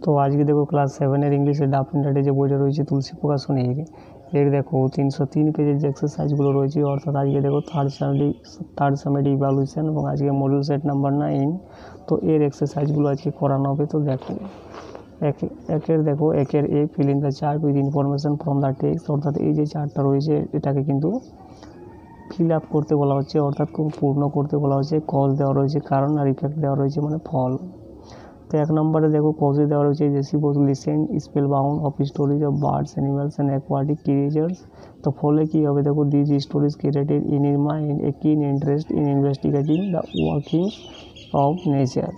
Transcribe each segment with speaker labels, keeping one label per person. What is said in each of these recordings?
Speaker 1: তো আজকে দেখো ক্লাস 7-এর ইংলিশের ডাফ ইন্টারটে যে বইটা রয়েছে তুলসী প্রকাশনীর, এর দেখো 303 পেজের যে এক্সারসাইজগুলো রয়েছে, অর্থাৎ আজকে দেখো থার্ড সামেড ইভ্যালুয়েশন এবং আজকে মডিউল সেট নাম্বার 9। তো এর এক্সারসাইজগুলো আজকে করানো হবে। তো দেখো একের A fill in the chart with information from the text, অর্থাৎ এই যে চার্টটা রয়েছে এটাকে কিন্তু ফিল আপ করতে বলা হচ্ছে, অর্থাৎ খুব পূর্ণ করতে বলা হচ্ছে। কজ দেওয়া রয়েছে কারণ, আর ইফেক্ট দেওয়া রয়েছে মানে ফল। তো 1 নম্বরে দেখো কজে দেওয়া রয়েছে J C Bose listen spellbound of stories of birds animals and aquatic creatures. তো ফলে কী হবে দেখো, these stories created in his mind a keen interest in investigating the workings of nature.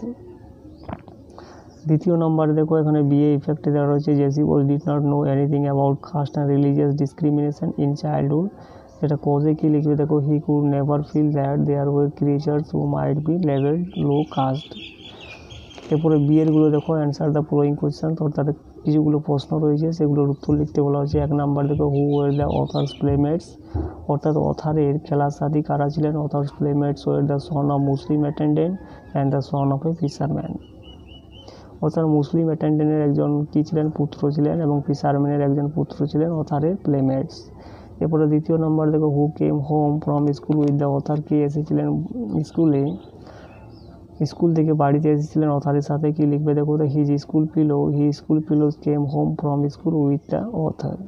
Speaker 1: দ্বিতীয় নম্বরে দেখো এখানে বিএ ইফেক্টে দেওয়া রয়েছে J C Bose did not know anything about caste and religious discrimination in childhood. এটা কজে কি লিখবে দেখো, he could never feel that there war creatures who might be levelled low caste. এরপরে বিয়েরগুলো দেখো অ্যান্সার দ্য ফলোয়িং কোয়েশ্চেন, অর্থাৎ কিছুগুলো প্রশ্ন রয়েছে সেগুলোর উত্তর লিখতে বলা হচ্ছে। 1 নাম্বার দেখো who were the authors playmates, অর্থাৎ অথারের খেলার সাথী কারা ছিলেন। Authors playmates were the son of Muslim attendant and the son of a fisherman, অর্থাৎ মুসলিম অ্যাটেন্ডেন্টের একজন কী ছিলেন, পুত্র ছিলেন, এবং ফিশারম্যানের একজন পুত্র ছিলেন অথারের প্লেমেটস। এরপরে দ্বিতীয় নম্বর দেখো who came home from school with the author, কে এসেছিলেন স্কুল থেকে বাড়িতে এসেছিলেন অথারের সাথে, কি লিখবে দেখো, he school fellows came home from school with the author.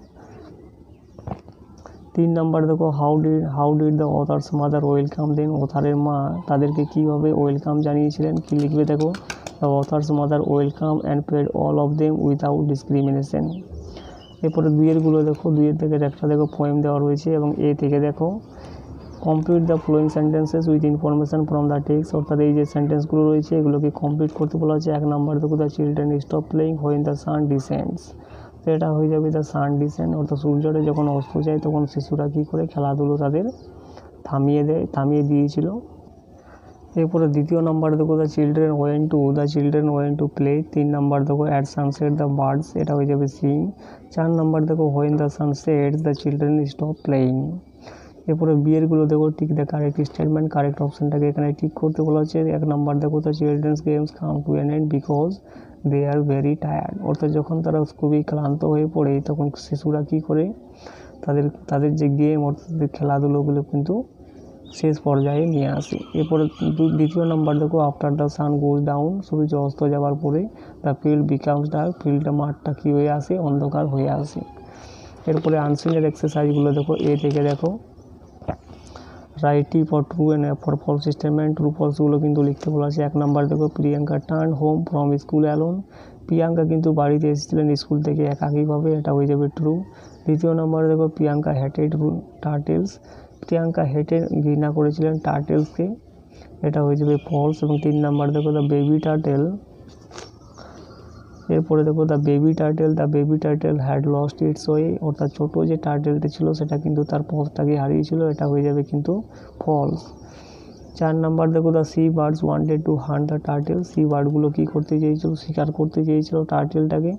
Speaker 1: 3 নম্বর দেখো how did the authors mother welcome them, অথারের মা তাদেরকে কীভাবে ওয়েলকাম জানিয়েছিলেন, কি লিখবে দেখো, the authors mother welcome and paid all of them without discrimination. এরপরে দুইয়েরগুলো দেখো, দুইয়ের থেকে একটা দেখো পোয়েম দেওয়া রয়েছে, এবং এ থেকে দেখো complete the following sentences with information from the text, অর্থাৎ এই যে সেন্টেন্সগুলো রয়েছে এগুলোকে কমপ্লিট করতে বলা হচ্ছে। 1 নম্বর দেখো the children stop playing when the sun descends, তো এটা হয়ে যাবে দ্য সান ডিসেন্ড, অর্থাৎ সূর্যটা যখন অস্ত যায় তখন শিশুরা কী করে খেলাধুলো তাদের থামিয়ে দিয়েছিল। এরপরে দ্বিতীয় নম্বর দেখো the children went to play. 3 নম্বর দেখো অ্যাট সানসেট দ্য বার্ডস, এটা হয়ে যাবে সিং। 4 নম্বর দেখো when the sun sets the children stop playing. এরপরে বিয়েরগুলো দেখো ঠিক দ্য কারেক্ট স্টেটমেন্ট, কারেক্ট অপশানটাকে এখানে ঠিক করতে বলা হচ্ছে। 1 নম্বর দেখো the children's games come to an end because they are very tired, অর্থাৎ যখন তারা খুবই ক্লান্ত হয়ে পড়ে তখন শিশুরা কী করে তাদের যে গেম অর্থাৎ খেলাধুলোগুলো কিন্তু শেষ পর্যায়ে নিয়ে আসে। এরপরে দ্বিতীয় নম্বর দেখো after the sun goes down, সূর্য অস্ত যাওয়ার পরে দ্য ফিল্ড বিকামস ডার্ক, ফিল্ডটা মাঠটা কী হয়ে আসে, অন্ধকার হয়ে আসে। এরপরে আনসিনের এক্সারসাইজগুলো দেখো, এ থেকে দেখো write T for true and for false statement, true ফলসগুলো কিন্তু লিখতে বলা আছে। 1 নম্বর দেখো Priyanka turn home from school alone, Priyanka কিন্তু বাড়িতে এসেছিলেন স্কুল থেকে একাকীভাবে, এটা হয়ে যাবে ট্রু। দ্বিতীয় নম্বরে দেখো প্রিয়াঙ্কা হেটেড টার্টেলস, প্রিয়াঙ্কা ঘৃণা করেছিলেন টার্টেলসকে, এটা হয়ে যাবে ফলস। এবং 3 নম্বর দেখো দ্য বেবি টার্টেল, এরপরে দেখো the baby turtle had lost its way, অর্থাৎ ছোটো যে টার্টেলটা ছিল সেটা কিন্তু তার পথটাকে হারিয়েছিল, এটা হয়ে যাবে কিন্তু ফলস। 4 নম্বর দেখো the sea birds wanted to hunt the turtle, sea বার্ডগুলো কী করতে চেয়েছিল, শিকার করতে চেয়েছিল টার্টেলটাকে,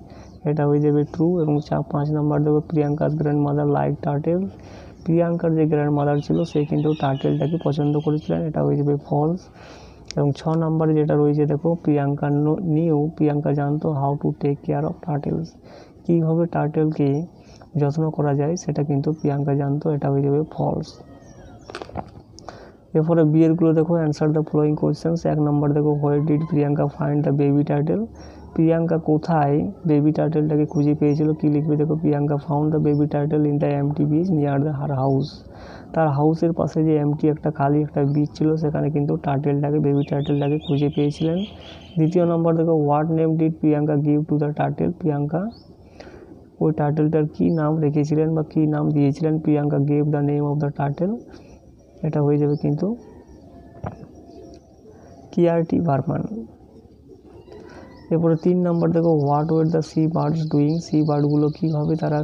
Speaker 1: এটা হয়ে যাবে ট্রু। এবং 5 নম্বর দেখো প্রিয়াঙ্কার গ্র্যান্ড মাদার লাইক টার্টেল, প্রিয়াঙ্কার যে গ্র্যান্ড মাদার ছিল সে কিন্তু টার্টেলটাকে পছন্দ করেছিলেন, এটা হয়ে যাবে ফলস। এবং 6 নম্বরে যেটা রয়েছে দেখো প্রিয়াঙ্কা জানতো how to take care of turtles, কীভাবে টার্টেলকে যত্ন করা যায় সেটা কিন্তু প্রিয়াঙ্কা জানতো, এটা হয়ে যাবে ফলস। এরপরে বিয়েরগুলো দেখো অ্যান্সার দ্য ফলোয়িং কোয়েশ্চেন্স। 1 নম্বর দেখো where did Priyanka find the baby turtle, Priyanka কোথায় বেবি টার্টেলটাকে খুঁজে পেয়েছিল, কি লিখবে দেখো, Priyanka found the baby turtle in the MT beach near the her house, তার হাউসের পাশে যে এমটি খালি একটা বিচ ছিল সেখানে কিন্তু বেবি টার্টেলটাকে খুঁজে পেয়েছিলেন। দ্বিতীয় নম্বর দেখো what name did Priyanka give to the turtle, Priyanka ওই টার্টেলটার কী নাম রেখেছিলেন বা কী নাম দিয়েছিলেন, Priyanka gave the name of the turtle, এটা হয়ে যাবে কিন্তু কিআরটি বার্মান। এরপরে 3 নম্বর দেখো what were the sea birds doing, sea বার্ডগুলো কীভাবে তারা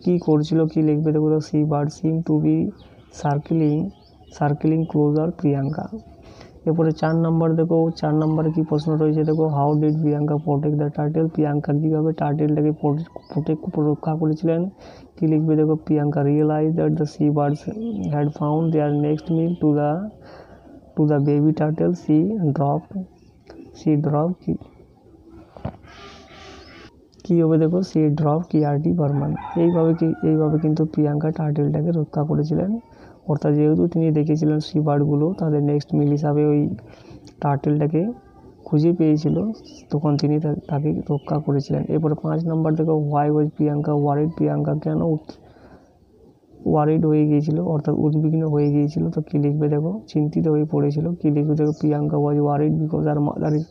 Speaker 1: কী করছিল, কি লিখবে দেখো, the sea bird seem to be circling closer Priyanka. এরপরে 4 নম্বর দেখো, 4 নম্বরে কী প্রশ্ন রয়েছে দেখো, how did Priyanka protect the turtle, Priyanka কীভাবে টার্টেলটাকে রক্ষা করেছিলেন, কি লিখবে দেখো, Priyanka realise that the sea birds had found their next meal to the baby turtle, she dropped কী হবে দেখো, সি ড্রপ কিআরটি বর্মন। এইভাবে কিন্তু প্রিয়াঙ্কা টার্টেলটাকে রক্ষা করেছিলেন। অর্থাৎ যেহেতু তিনি দেখেছিলেন সি বার্ডগুলো, তাদের নেক্সট মিল হিসাবে ওই টার্টেলটাকে খুঁজে পেয়েছিল, তখন তিনি তাকে রক্ষা করেছিলেন। এরপরে 5 নম্বর দেখো, why was Priyanka worried. Priyanka কেন ওয়ারিড হয়ে গিয়েছিল, অর্থাৎ উদ্বিগ্ন হয়ে গিয়েছিল। তো কী লিখবে দেখো, চিন্তিত হয়ে পড়েছিল। কী লিখবে দেখো, Priyanka was worried because her mother is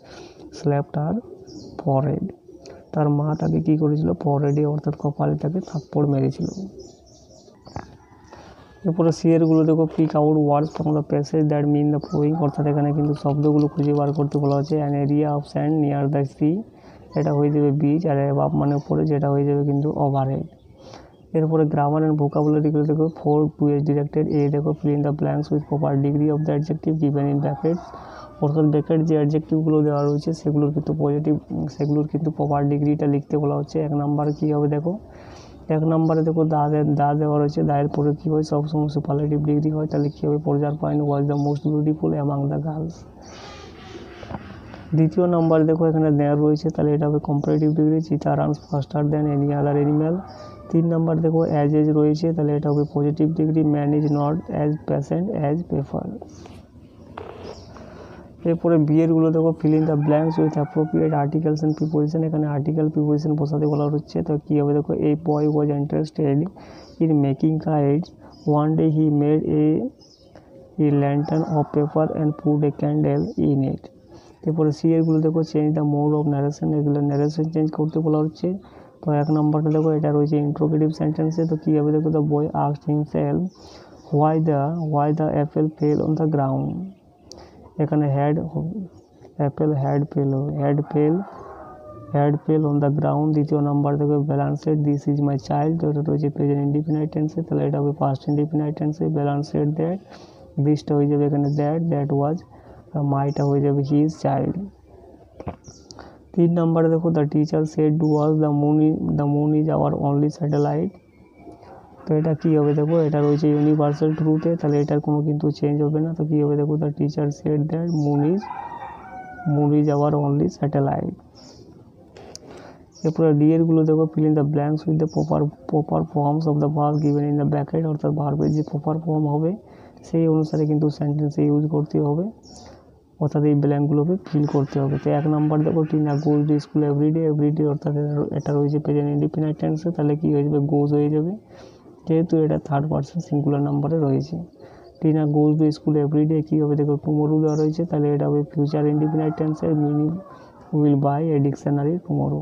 Speaker 1: slapped her forehead. তার মা তাকে কী করেছিল, ফরহেডে অর্থাৎ কপালে তাকে থাপ্পড় মেরেছিল। এরপরে সিয়ারগুলো দেখো, pick out words from the passage that mean the following. অর্থাৎ এখানে কিন্তু শব্দগুলো খুঁজে বার করতে বলা হচ্ছে। An area of sand near the sea, এটা হয়ে যাবে বিচ, আর অ্যাবাভ মানে উপরে, যেটা হয়ে যাবে কিন্তু ওভারহেড। এরপরে গ্রামার অ্যান্ড ভোকাবুলারিগুলো দেখো, 4 2 এজ ডিরেক্টেড। এ দেখো, fill in the blanks with proper degree of the adjective given in brackets. অর্থাৎ ব্র্যাকেট যে অ্যাডজেক্টিভগুলো দেওয়া রয়েছে সেগুলোর কিন্তু পজিটিভ, সেগুলোর কিন্তু প্রপার ডিগ্রিটা লিখতে বলা হচ্ছে। 1 নম্বরে কী হবে দেখো, 1 নম্বরে দেখো দা দেওয়া রয়েছে, দায়ের পরে কী হয়, সবসময় সুপারলেটিভ ডিগ্রি হয়। তাহলে কী হবে, পর্যার point was the most beautiful among the girls. 2য় নম্বরে দেখো, এখানে দেয়ার রয়েছে, তাহলে এটা হবে comparative degree, cheetah runs faster than any other animal. 3 নম্বর দেখো, অ্যাজ এজ রয়েছে, তাহলে এটা হবে positive degree, man is not as patient as prefer. এরপরে বিয়েরগুলো দেখো, fill in the blanks with appropriate articles and preposition. এখানে আর্টিকেল প্রিপোজিশন বসাতে বলা হচ্ছে। তো কী হবে দেখো, a boy was interested in making kites, one day he made a lantern of paper and put a candle in it. এরপরে সিএরগুলো দেখো, change the mode of narration. এগুলো ন্যারেশন চেঞ্জ করতে বলা হচ্ছে। তো 1 নম্বরটা দেখো, এটা রয়েছে ইন্ট্রোগেটিভ সেন্টেন্সে। তো কী হবে দেখো, the boy asked himself why the apple fell on the ground. এখানে apple had fell on the ground. 2য় নাম্বার দেখো, balanced this is my child. তো এটা রয়েছে প্রেজেন্ট ইনডিফিনাইট টেন্সে, তাহলে এটা হবে পাস্ট ইনডিফিনাইট টেন্সে। ব্যালান্সেড দ্যাট, দিসটা হয়ে যাবে এখানে দ্যাট ওয়াজ, মাইটা হয়ে যাবে হিজ চাইল্ড। 3 নম্বরে দেখো, the teacher said to was the moon is our only satellite. তো এটা কী হবে দেখো, এটা রয়েছে ইউনিভার্সাল ট্রুথে, তাহলে এটার কোনো কিন্তু চেঞ্জ হবে না। তো কী হবে দেখো, the teacher said that moon is our only satellite. এরপরে ডিএরগুলো দেখো, fill in the blanks with the proper forms of the verb given in the bracket. অর্থাৎ ভার্বের যে প্রপার ফর্ম হবে সেই অনুসারে কিন্তু সেন্টেন্সে ইউজ করতে হবে, অর্থাৎ এই ব্ল্যাঙ্কগুলোকে ফিল করতে হবে। তো 1 নম্বর দেখো, Tina goes to school everyday. অর্থাৎ এটা রয়েছে প্রেজেন্ট ইনডিফিনাইট টেন্সে, তাহলে কী হয়ে যাবে, গোজ হয়ে যাবে, যেহেতু এটা 3rd পারসন সিঙ্গুলার নাম্বারে রয়েছে। Tina goes to school everyday. কী হবে দেখো, টুমোরো দেওয়া রয়েছে, তাহলে এটা হবে ফিউচার ইনডিফিনাইট টেন্সের, meaning will buy a dictionary tomorrow.